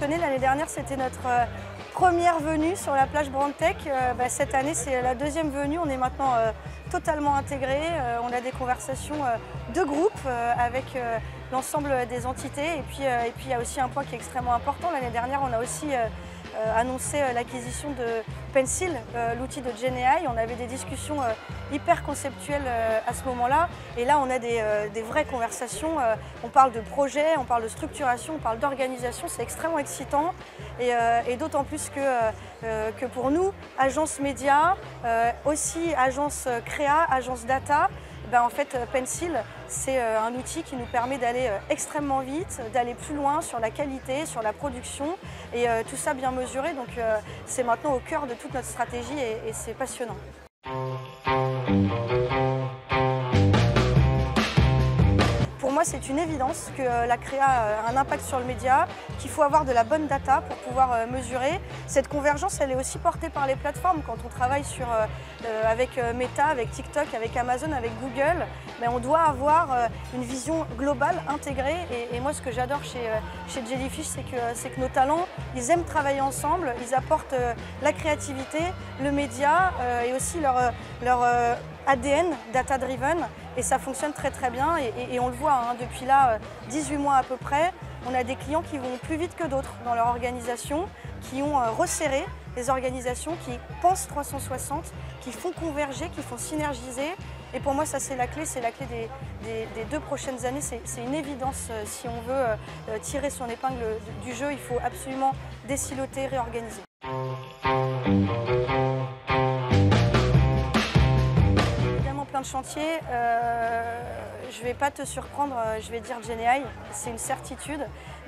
L'année dernière, c'était notre première venue sur la plage Brandtech. Cette année, c'est la deuxième venue. On est maintenant totalement intégrés. On a des conversations de groupe avec l'ensemble des entités. Et puis, il y a aussi un point qui est extrêmement important. L'année dernière, on a aussi annoncé l'acquisition de Pencil, l'outil de GenAI. On avait des discussions hyper conceptuelles à ce moment-là. Et là, on a des vraies conversations. On parle de projet, on parle de structuration, on parle d'organisation. C'est extrêmement excitant. Et d'autant plus que pour nous, agence média, aussi agence créa, agence data, en fait, Pencil, c'est un outil qui nous permet d'aller extrêmement vite, d'aller plus loin sur la qualité, sur la production, et tout ça bien mesuré. Donc c'est maintenant au cœur de toute notre stratégie et c'est passionnant. Pour moi, c'est une évidence que la créa a un impact sur le média, qu'il faut avoir de la bonne data pour pouvoir mesurer. Cette convergence, elle est aussi portée par les plateformes. Quand on travaille avec Meta, avec TikTok, avec Amazon, avec Google, on doit avoir une vision globale, intégrée. Et moi, ce que j'adore chez Jellyfish, c'est que nos talents, ils aiment travailler ensemble, ils apportent la créativité, le média et aussi leur ADN, data-driven, et ça fonctionne très très bien et on le voit, depuis là 18 mois à peu près, on a des clients qui vont plus vite que d'autres dans leur organisation, qui ont resserré les organisations, qui pensent 360, qui font converger, qui font synergiser. Et pour moi, ça c'est la clé des 2 prochaines années, c'est une évidence. Si on veut tirer son épingle du jeu, il faut absolument désiloter, réorganiser. Plein de chantiers, je ne vais pas te surprendre, je vais dire GenAI, c'est une certitude.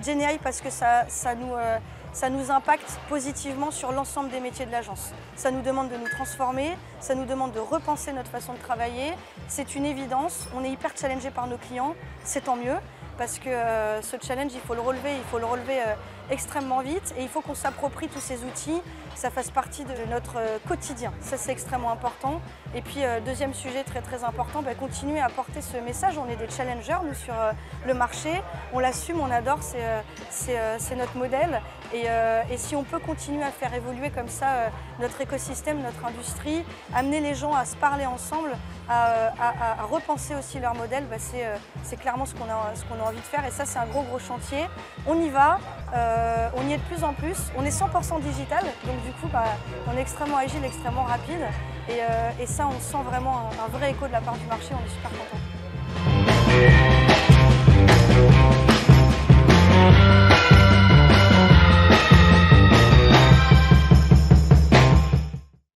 GenAI parce que ça nous impacte positivement sur l'ensemble des métiers de l'agence. Ça nous demande de nous transformer, ça nous demande de repenser notre façon de travailler. C'est une évidence, on est hyper challengé par nos clients, c'est tant mieux. Parce que ce challenge, il faut le relever extrêmement vite et il faut qu'on s'approprie tous ces outils, que ça fasse partie de notre quotidien. Ça, c'est extrêmement important. Et puis, deuxième sujet très très important, continuer à porter ce message. On est des challengers, nous, sur le marché. On l'assume, on adore, c'est notre modèle. Et si on peut continuer à faire évoluer comme ça notre écosystème, notre industrie, amener les gens à se parler ensemble, à repenser aussi leur modèle, c'est clairement ce qu'on a envie de faire. Et ça, c'est un gros chantier. On y va, on y est de plus en plus. On est 100% digital, donc du coup, on est extrêmement agile, extrêmement rapide. Et ça, on sent vraiment un vrai écho de la part du marché. On est super contents.